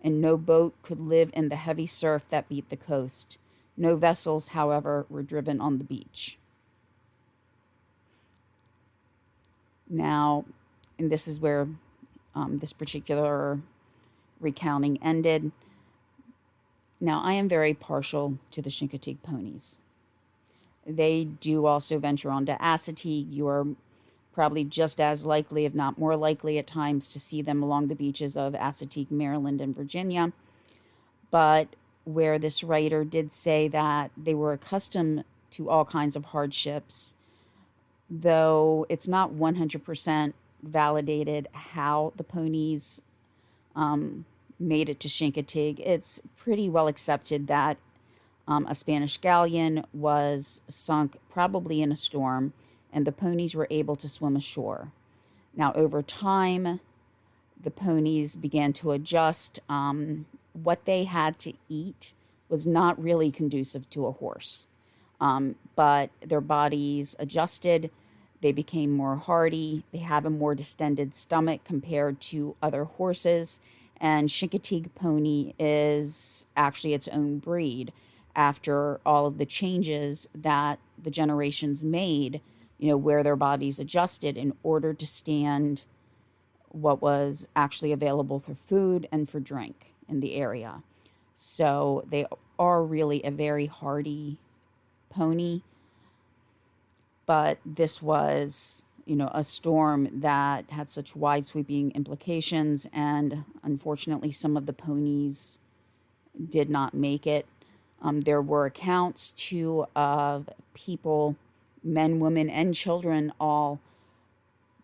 and no boat could live in the heavy surf that beat the coast. No vessels, however, were driven on the beach. Now, and this is where this particular recounting ended. Now, I am very partial to the Chincoteague ponies. They do also venture onto Assateague. You are probably just as likely, if not more likely at times, to see them along the beaches of Assateague, Maryland, and Virginia. But where this writer did say that they were accustomed to all kinds of hardships, though it's not 100% validated how the ponies made it to Chincoteague, it's pretty well accepted that a Spanish galleon was sunk probably in a storm, and the ponies were able to swim ashore. Now, over time, the ponies began to adjust. What they had to eat was not really conducive to a horse, but their bodies adjusted. They became more hardy. They have a more distended stomach compared to other horses, and Chincoteague pony is actually its own breed after all of the changes that the generations made, where their bodies adjusted in order to stand what was actually available for food and for drink in the area. So they are really a very hardy pony. But this was, a storm that had such wide sweeping implications, and unfortunately, some of the ponies did not make it. There were accounts too of people, men, women, and children, all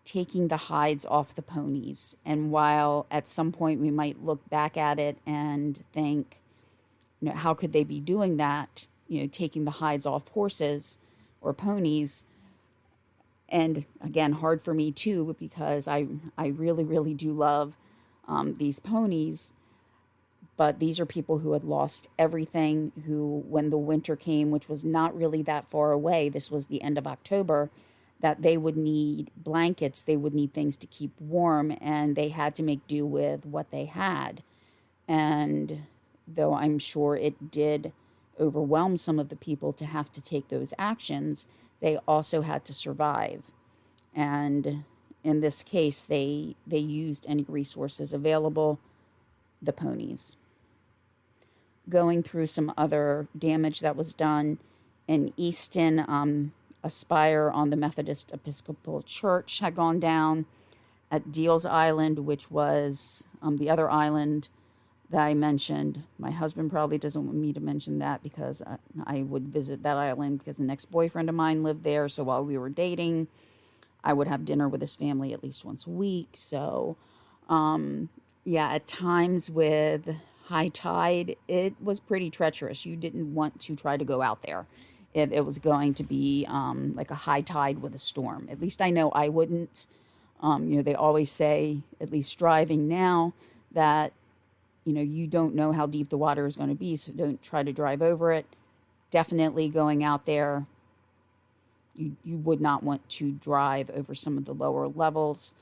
taking the hides off the ponies. And while at some point we might look back at it and think, how could they be doing that? Taking the hides off horses or ponies. And again, hard for me too, because I really, really do love these ponies. But these are people who had lost everything, who, when the winter came, which was not really that far away, this was the end of October, that they would need blankets, they would need things to keep warm, and they had to make do with what they had. And though I'm sure it did overwhelm some of the people to have to take those actions, they also had to survive. And in this case, they used any resources available, the ponies. Going through some other damage that was done in Easton, a spire on the Methodist Episcopal Church had gone down. At Deal's Island, which was the other island that I mentioned. My husband probably doesn't want me to mention that because I would visit that island because an ex-boyfriend of mine lived there. So while we were dating, I would have dinner with his family at least once a week. So, at times with high tide, it was pretty treacherous. You didn't want to try to go out there if it was going to be like a high tide with a storm. At least I know I wouldn't. They always say, at least driving now, that you don't know how deep the water is going to be, so don't try to drive over it. Definitely going out there, you would not want to drive over some of the lower levels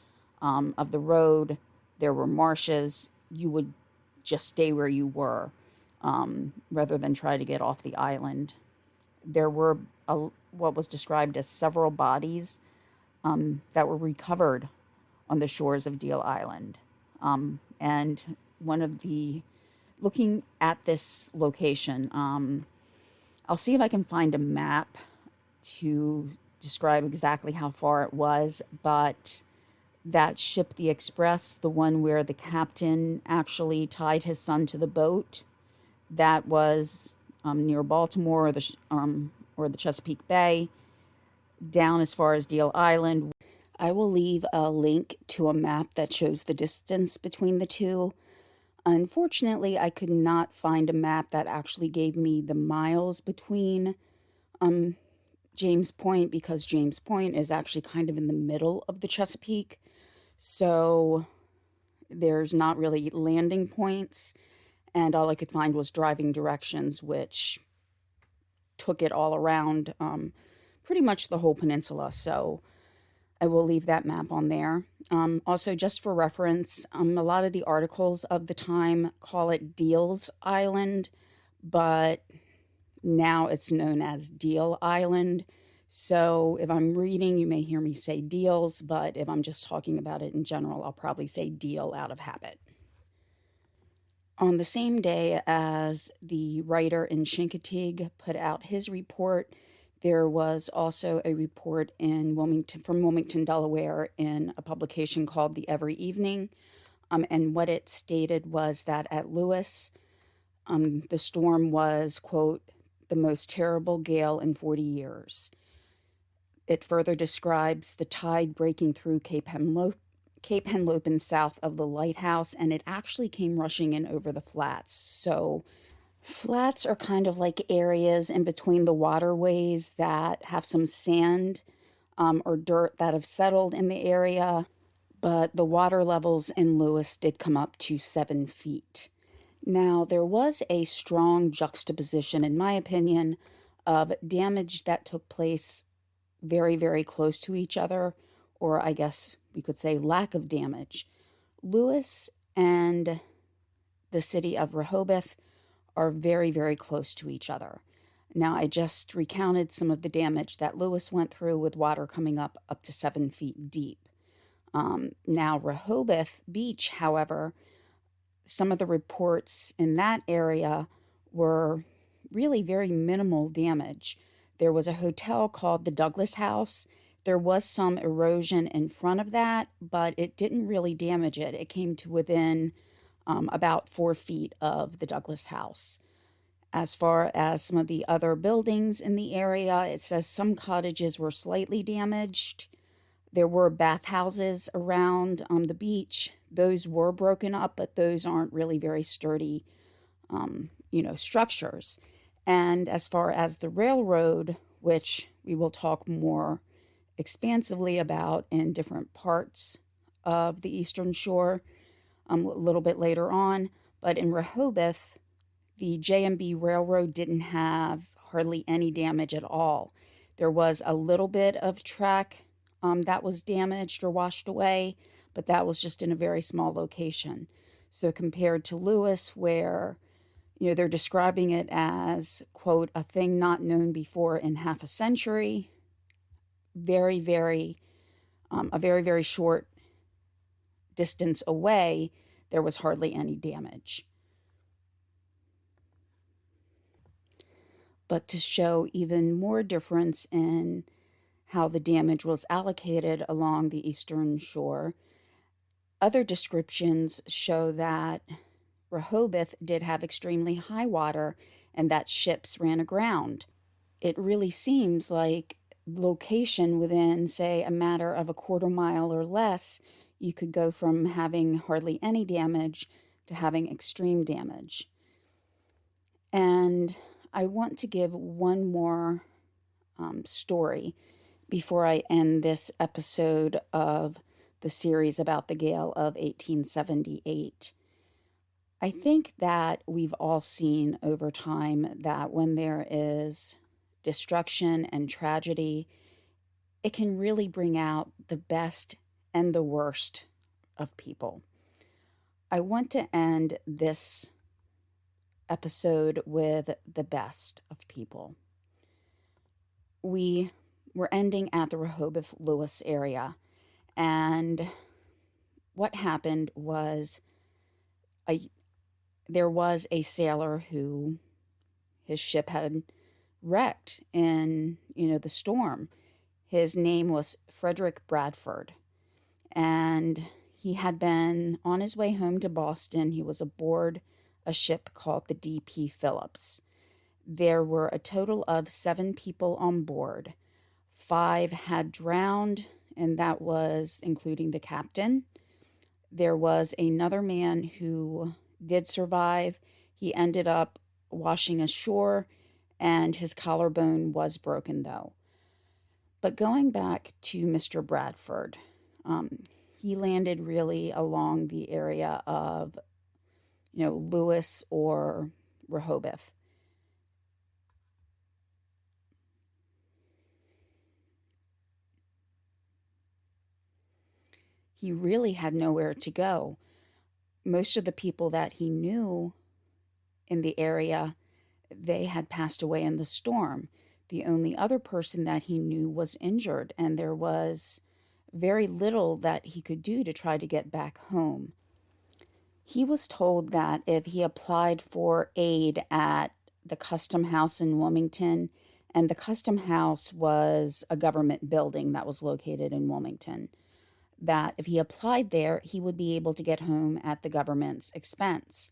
of the road. There were marshes. You would just stay where you were rather than try to get off the island. There were what was described as several bodies that were recovered on the shores of Deal Island. And one of the, looking at this location, I'll see if I can find a map to describe exactly how far it was, but that ship, the Express, the one where the captain actually tied his son to the boat, that was near Baltimore or the Chesapeake Bay, down as far as Deal Island. I will leave a link to a map that shows the distance between the two. Unfortunately, I could not find a map that actually gave me the miles between James Point, because James Point is actually kind of in the middle of the Chesapeake. So there's not really landing points. And all I could find was driving directions, which took it all around pretty much the whole peninsula. So I will leave that map on there. Also, just for reference, a lot of the articles of the time call it Deal's Island, but now it's known as Deal Island. So if I'm reading, you may hear me say Deals, but if I'm just talking about it in general, I'll probably say Deal out of habit. On the same day as the writer in Chincoteague put out his report, there was also a report from Wilmington, Delaware, in a publication called The Every Evening. And what it stated was that at Lewis, the storm was, quote, the most terrible gale in 40 years. It further describes the tide breaking through Cape Henlopen south of the lighthouse, and it actually came rushing in over the flats. So flats are kind of like areas in between the waterways that have some sand or dirt that have settled in the area, but the water levels in Lewis did come up to 7 feet. Now, there was a strong juxtaposition, in my opinion, of damage that took place very, very close to each other, or I guess we could say lack of damage. Lewis and the city of Rehoboth are very, very close to each other. Now, I just recounted some of the damage that Lewis went through with water coming up to 7 feet deep. Now, Rehoboth Beach, however, some of the reports in that area were really very minimal damage. There was a hotel called the Douglas House. There was some erosion in front of that, but it didn't really damage it. It came to within about 4 feet of the Douglas House. As far as some of the other buildings in the area, it says some cottages were slightly damaged. There were bathhouses around the beach. Those were broken up, but those aren't really very sturdy, structures. And as far as the railroad, which we will talk more expansively about in different parts of the Eastern Shore a little bit later on, but in Rehoboth, the J&B Railroad didn't have hardly any damage at all. There was a little bit of track that was damaged or washed away, but that was just in a very small location. So compared to Lewis, where they're describing it as, quote, a thing not known before in half a century, a very, very short distance away, there was hardly any damage. But to show even more difference in how the damage was allocated along the Eastern Shore, other descriptions show that Rehoboth did have extremely high water and that ships ran aground. It really seems like location within, say, a matter of a quarter mile or less, you could go from having hardly any damage to having extreme damage. And I want to give one more story before I end this episode of the series about the Gale of 1878. I think that we've all seen over time that when there is destruction and tragedy, it can really bring out the best and the worst of people. I want to end this episode with the best of people. We were ending at the Rehoboth Lewis area, and what happened was there was a sailor who his ship had wrecked in the storm. His name was Frederick Bradford, and he had been on his way home to Boston. He was aboard a ship called the D.P. Phillips. There were a total of 7 people on board. 5 had drowned, and that was including the captain. There was another man who did survive. He ended up washing ashore, and his collarbone was broken, though. But going back to Mr. Bradford, he landed really along the area of Lewis or Rehoboth. He really had nowhere to go. Most of the people that he knew in the area, they had passed away in the storm. The only other person that he knew was injured, and there was very little that he could do to try to get back home. He was told that if he applied for aid at the Custom House in Wilmington, and the Custom House was a government building that was located in Wilmington, that if he applied there, he would be able to get home at the government's expense.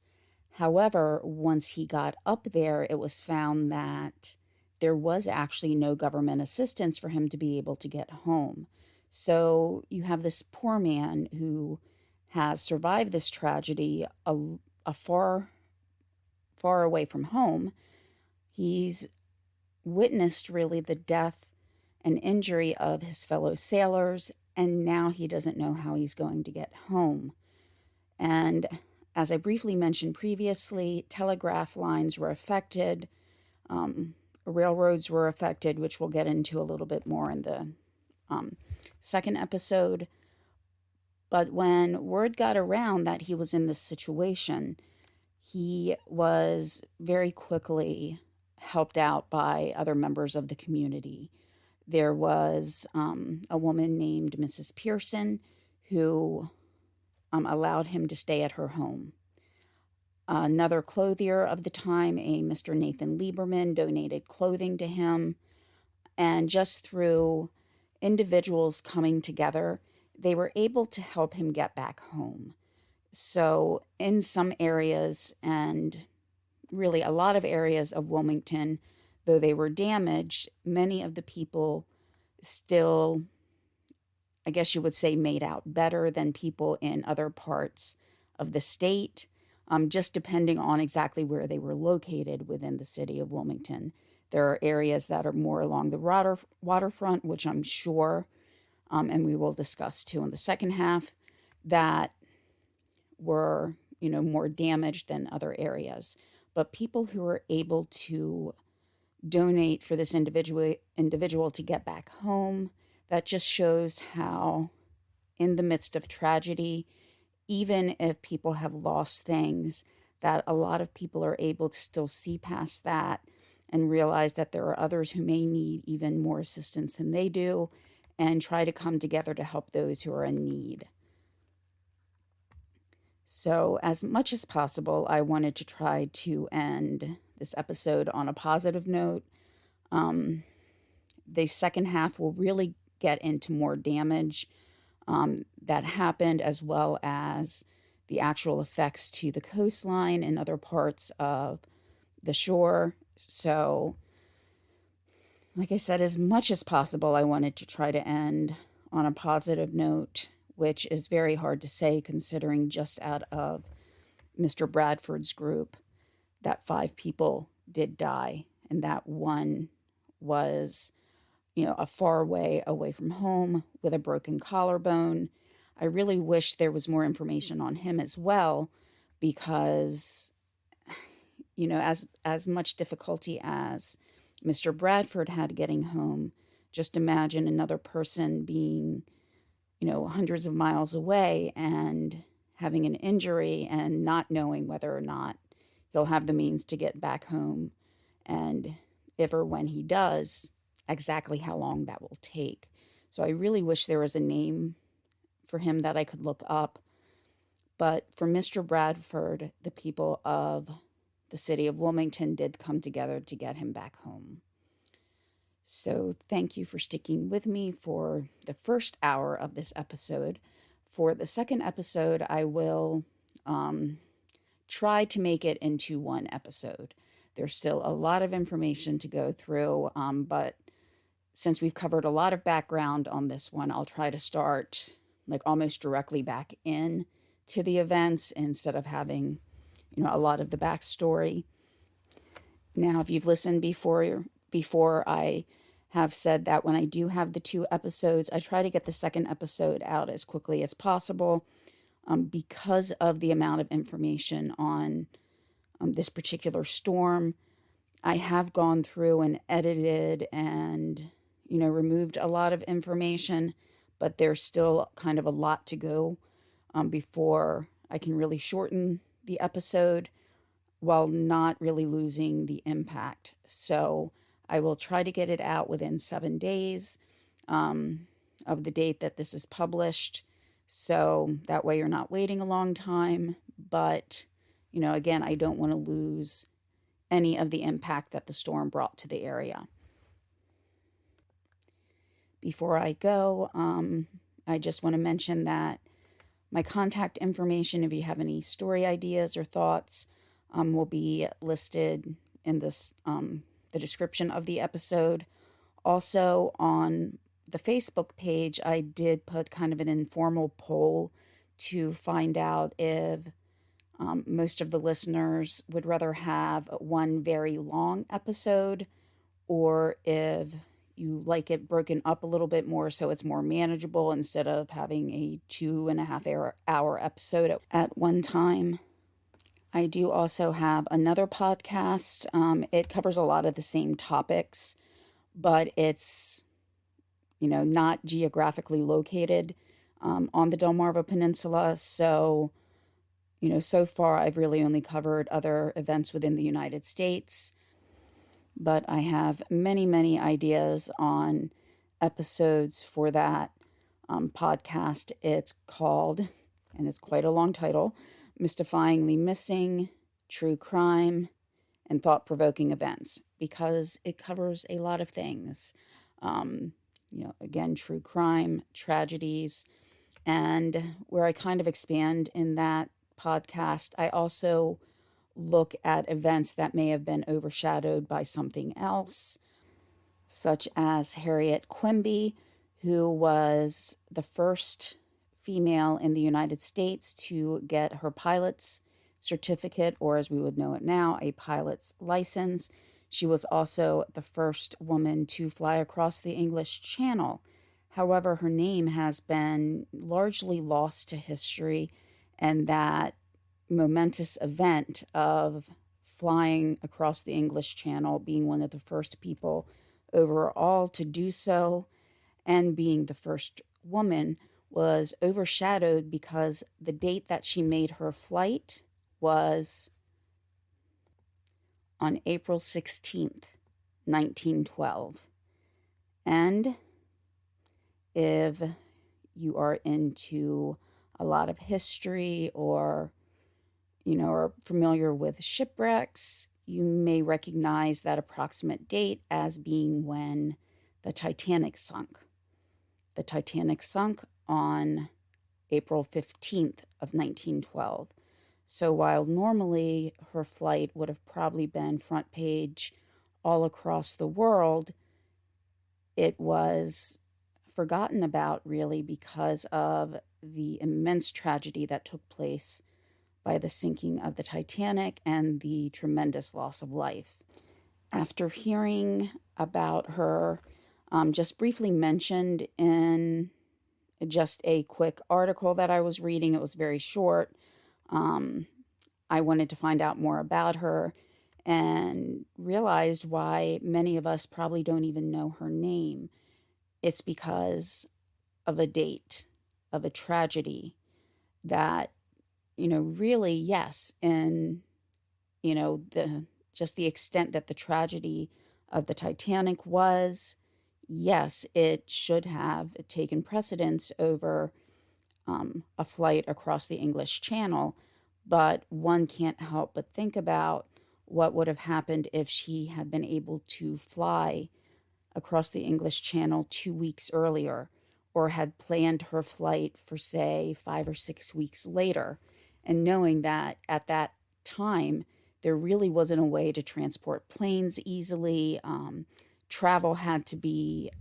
However, once he got up there, it was found that there was actually no government assistance for him to be able to get home. So you have this poor man who has survived this tragedy a far, far away from home. He's witnessed really the death and injury of his fellow sailors, and now he doesn't know how he's going to get home. And as I briefly mentioned previously, telegraph lines were affected, railroads were affected, which we'll get into a little bit more in the second episode. But when word got around that he was in this situation, he was very quickly helped out by other members of the community. There was a woman named Mrs. Pearson who allowed him to stay at her home. Another clothier of the time, a Mr. Nathan Lieberman, donated clothing to him. And just through individuals coming together, they were able to help him get back home. So, in some areas, and really a lot of areas of Wilmington, though they were damaged, many of the people still, I guess you would say, made out better than people in other parts of the state, just depending on exactly where they were located within the city of Wilmington. There are areas that are more along the waterfront, which I'm sure, and we will discuss too in the second half, that were, more damaged than other areas. But people who were able to donate for this individual to get back home, that just shows how, in the midst of tragedy, even if people have lost things, that a lot of people are able to still see past that and realize that there are others who may need even more assistance than they do, and try to come together to help those who are in need. So, as much as possible, I wanted to try to end this episode on a positive note. The second half will really get into more damage that happened, as well as the actual effects to the coastline and other parts of the shore. So, like I said, as much as possible, I wanted to try to end on a positive note, which is very hard to say considering just out of Mr. Bradford's group that 5 people did die, and that one was, a far way away from home with a broken collarbone. I really wish there was more information on him as well, because, as much difficulty as Mr. Bradford had getting home, just imagine another person being, hundreds of miles away and having an injury and not knowing whether or not he'll have the means to get back home, and if or when he does, exactly how long that will take. So I really wish there was a name for him that I could look up. But for Mr. Bradford, the people of the city of Wilmington did come together to get him back home. So thank you for sticking with me for the first hour of this episode. For the second episode, I will try to make it into one episode. There's still a lot of information to go through, but since we've covered a lot of background on this one, I'll try to start almost directly back in to the events instead of having, a lot of the backstory. Now, if you've listened before, I have said that when I do have the 2 episodes, I try to get the second episode out as quickly as possible, because of the amount of information on this particular storm. I have gone through and edited and, removed a lot of information, but there's still kind of a lot to go before I can really shorten the episode while not really losing the impact. So I will try to get it out within 7 days of the date that this is published. So that way you're not waiting a long time. But, again, I don't want to lose any of the impact that the storm brought to the area. Before I go, I just want to mention that my contact information, if you have any story ideas or thoughts, will be listed in this the description of the episode. Also, on the Facebook page, I did put kind of an informal poll to find out if most of the listeners would rather have one very long episode, or if you like it broken up a little bit more so it's more manageable instead of having a 2.5-hour episode at one time. I do also have another podcast. It covers a lot of the same topics, but it's, not geographically located on the Delmarva Peninsula. So, so far I've really only covered other events within the United States, but I have many, many ideas on episodes for that podcast. It's called, and it's quite a long title, Mystifyingly Missing, true crime, and thought-provoking events because it covers a lot of things. Again, true crime, tragedies, and where I kind of expand in that podcast, I also look at events that may have been overshadowed by something else, such as Harriet Quimby, who was the first female in the United States to get her pilot's certificate, or as we would know it now, a pilot's license. She was also the first woman to fly across the English Channel. However, her name has been largely lost to history, and that momentous event of flying across the English Channel, being one of the first people overall to do so, and being the first woman, was overshadowed because the date that she made her flight was on April 16th, 1912. And if you are into a lot of history or, are familiar with shipwrecks, you may recognize that approximate date as being when the Titanic sunk. The Titanic sunk on April 15th of 1912. So while normally her flight would have probably been front page all across the world, it was forgotten about really because of the immense tragedy that took place by the sinking of the Titanic and the tremendous loss of life. After hearing about her, just briefly mentioned in just a quick article that I was reading, it was very short. I wanted to find out more about her and realized why many of us probably don't even know her name. It's because of a date, of a tragedy that, really, yes, and, the extent that the tragedy of the Titanic was, yes, it should have taken precedence over a flight across the English Channel, but one can't help but think about what would have happened if she had been able to fly across the English Channel 2 weeks earlier, or had planned her flight for, say, 5 or 6 weeks later, and knowing that at that time there really wasn't a way to transport planes easily. Travel had to be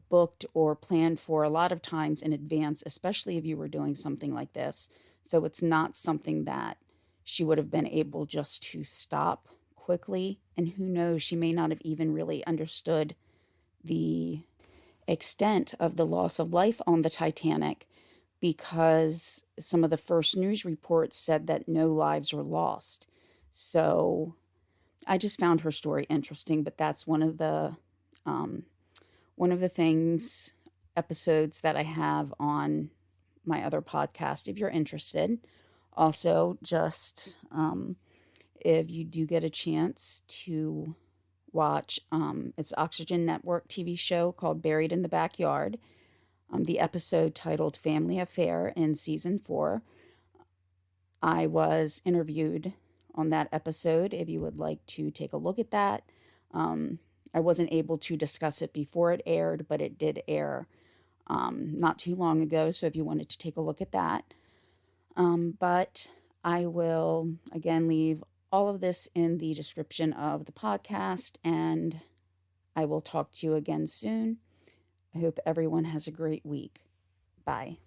booked or planned for a lot of times in advance, especially if you were doing something like this. So it's not something that she would have been able just to stop quickly. And who knows, she may not have even really understood the extent of the loss of life on the Titanic, because some of the first news reports said that no lives were lost. So I just found her story interesting, but that's one of the episodes that I have on my other podcast, if you're interested. Also, just if you do get a chance to watch, it's Oxygen Network TV show called Buried in the Backyard. The episode titled Family Affair in Season 4. I was interviewed on that episode if you would like to take a look at that. I wasn't able to discuss it before it aired, but it did air not too long ago, so if you wanted to take a look at that. But I will, again, leave all of this in the description of the podcast, and I will talk to you again soon. I hope everyone has a great week. Bye.